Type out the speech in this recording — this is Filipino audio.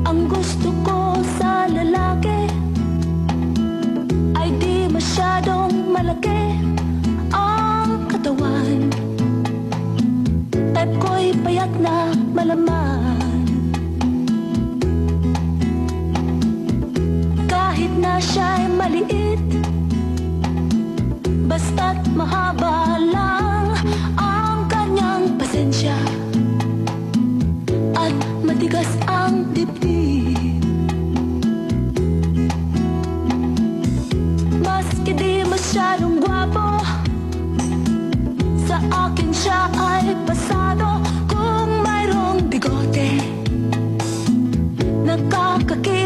Ang gusto ko sa lalaki ay di masyadong malaki ang katawan. Type ko'y payat na malaman. Kahit na siya'y maliit, basta't mahaba lang ang kanyang pasensya at matigas ang dibdib. Maski di masyadong gwapo, sa akin siya ay pasado. Kung mayroong bigote, nakakakita